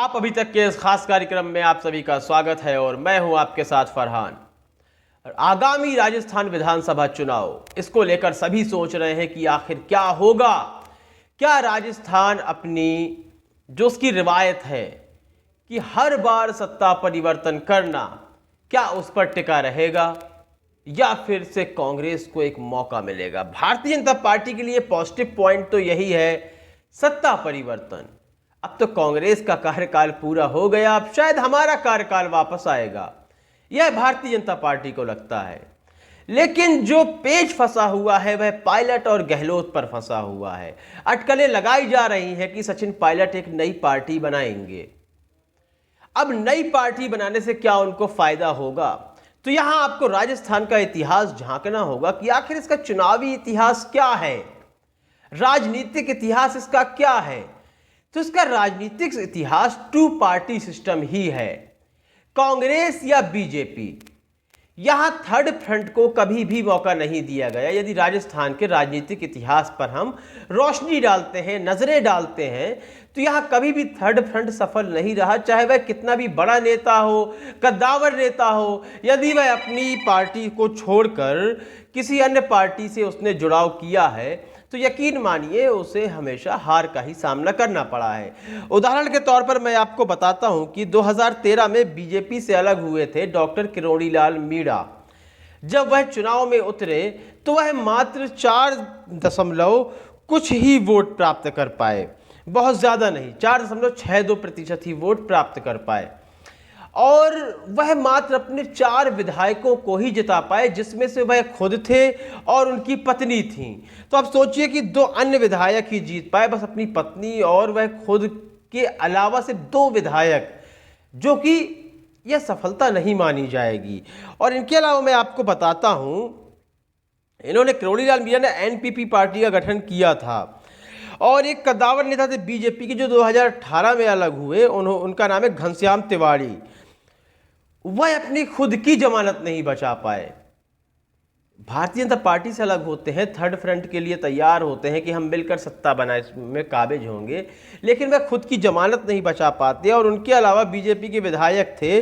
आप अभी तक के इस खास कार्यक्रम में आप सभी का स्वागत है और मैं हूं आपके साथ फरहान। आगामी राजस्थान विधानसभा चुनाव, इसको लेकर सभी सोच रहे हैं कि आखिर क्या होगा। क्या राजस्थान अपनी जो उसकी रिवायत है कि हर बार सत्ता परिवर्तन करना, क्या उस पर टिका रहेगा या फिर से कांग्रेस को एक मौका मिलेगा। भारतीय जनता पार्टी के लिए पॉजिटिव पॉइंट तो यही है, सत्ता परिवर्तन। अब तो कांग्रेस का कार्यकाल पूरा हो गया, अब शायद हमारा कार्यकाल वापस आएगा, यह भारतीय जनता पार्टी को लगता है। लेकिन जो पेच फंसा हुआ है वह पायलट और गहलोत पर फंसा हुआ है। अटकलें लगाई जा रही हैं कि सचिन पायलट एक नई पार्टी बनाएंगे। अब नई पार्टी बनाने से क्या उनको फायदा होगा, तो यहां आपको राजस्थान का इतिहास झांकना होगा कि आखिर इसका चुनावी इतिहास क्या है, राजनीतिक इतिहास इसका क्या है। तो इसका राजनीतिक इतिहास टू पार्टी सिस्टम ही है, कांग्रेस या बीजेपी। यहां थर्ड फ्रंट को कभी भी मौका नहीं दिया गया। यदि राजस्थान के राजनीतिक इतिहास पर हम रोशनी डालते हैं, नजरें डालते हैं, तो यहां कभी भी थर्ड फ्रंट सफल नहीं रहा, चाहे वह कितना भी बड़ा नेता हो, कद्दावर नेता हो। यदि वह अपनी पार्टी को छोड़कर किसी अन्य पार्टी से उसने जुड़ाव किया है तो यकीन मानिए उसे हमेशा हार का ही सामना करना पड़ा है। उदाहरण के तौर पर मैं आपको बताता हूं कि 2013 में बीजेपी से अलग हुए थे डॉक्टर किरोड़ी लाल मीणा। जब वह चुनाव में उतरे तो वह मात्र 4 कुछ ही वोट प्राप्त कर पाए, बहुत ज़्यादा नहीं, 4.62% ही वोट प्राप्त कर पाए। और वह मात्र अपने 4 विधायकों को ही जिता पाए, जिसमें से वह खुद थे और उनकी पत्नी थी। तो अब सोचिए कि 2 अन्य विधायक ही जीत पाए, बस अपनी पत्नी और वह खुद के अलावा सिर्फ 2 विधायक, जो कि यह सफलता नहीं मानी जाएगी। और इनके अलावा मैं आपको बताता हूं, इन्होंने किरोड़ी लाल मीणा ने एनपीपी पार्टी का गठन किया था और एक कद्दावर नेता थे बीजेपी के जो 2018 में अलग हुए, उनका नाम है घनश्याम तिवारी। वह अपनी खुद की जमानत नहीं बचा पाए। भारतीय जनता पार्टी से अलग होते हैं, थर्ड फ्रंट के लिए तैयार होते हैं कि हम मिलकर सत्ता बनाए में काबिज होंगे, लेकिन वह खुद की जमानत नहीं बचा पाते। और उनके अलावा बीजेपी के विधायक थे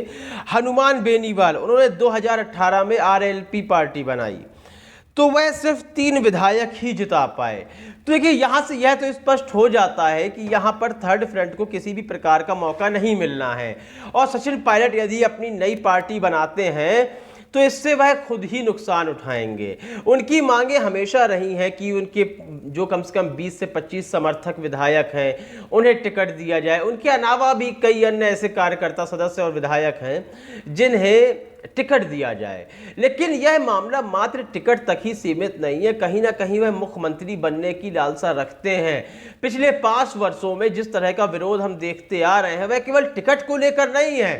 हनुमान बेनीवाल, उन्होंने 2018 में आरएलपी पार्टी बनाई, तो वह सिर्फ 3 विधायक ही जिता पाए। तो देखिए यहां से यह तो स्पष्ट हो जाता है कि यहां पर थर्ड फ्रंट को किसी भी प्रकार का मौका नहीं मिलना है। और सचिन पायलट यदि अपनी नई पार्टी बनाते हैं तो इससे वह खुद ही नुकसान उठाएंगे। उनकी मांगे हमेशा रही हैं कि उनके जो कम से कम 20 से 25 समर्थक विधायक हैं उन्हें टिकट दिया जाए। उनके अलावा भी कई अन्य ऐसे कार्यकर्ता, सदस्य और विधायक हैं जिन्हें टिकट दिया जाए। लेकिन यह मामला मात्र टिकट तक ही सीमित नहीं है, कहीं ना कहीं वह मुख्यमंत्री बनने की लालसा रखते हैं। पिछले 5 वर्षों में जिस तरह का विरोध हम देखते आ रहे हैं वह केवल टिकट को लेकर नहीं है,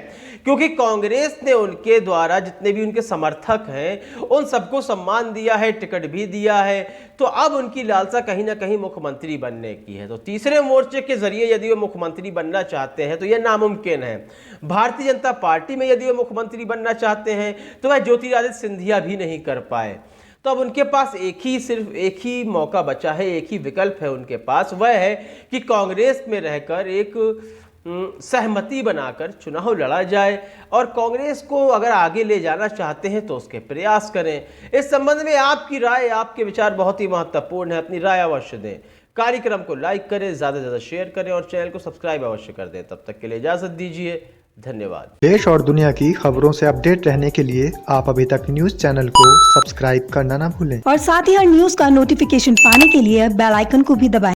क्योंकि कांग्रेस ने उनके द्वारा जितने भी उनके समर्थक हैं उन सबको सम्मान दिया है, टिकट भी दिया है। तो अब उनकी लालसा कहीं ना कहीं मुख्यमंत्री बनने की है। तो तीसरे मोर्चे के जरिए यदि वो मुख्यमंत्री बनना चाहते हैं तो यह नामुमकिन है। भारतीय जनता पार्टी में यदि वो मुख्यमंत्री बनना चाहते हैं तो वह ज्योतिरादित्य सिंधिया भी नहीं कर पाए। तो अब उनके पास सिर्फ एक ही मौका बचा है, एक ही विकल्प है उनके पास, वह है कि कांग्रेस में रहकर एक सहमति बनाकर चुनाव लड़ा जाए और कांग्रेस को अगर आगे ले जाना चाहते हैं तो उसके प्रयास करें। इस संबंध में आपकी राय, आपके विचार बहुत ही महत्वपूर्ण है, अपनी राय अवश्य दें। कार्यक्रम को लाइक करें, ज़्यादा से ज़्यादा शेयर करें और चैनल को सब्सक्राइब अवश्य कर दें। तब तक के लिए इजाज़त दीजिए, धन्यवाद। देश और दुनिया की खबरों से अपडेट रहने के लिए आप अभी तक न्यूज चैनल को सब्सक्राइब करना ना भूलें और साथ ही हर न्यूज का नोटिफिकेशन पाने के लिए बेल आइकन को भी दबाएं।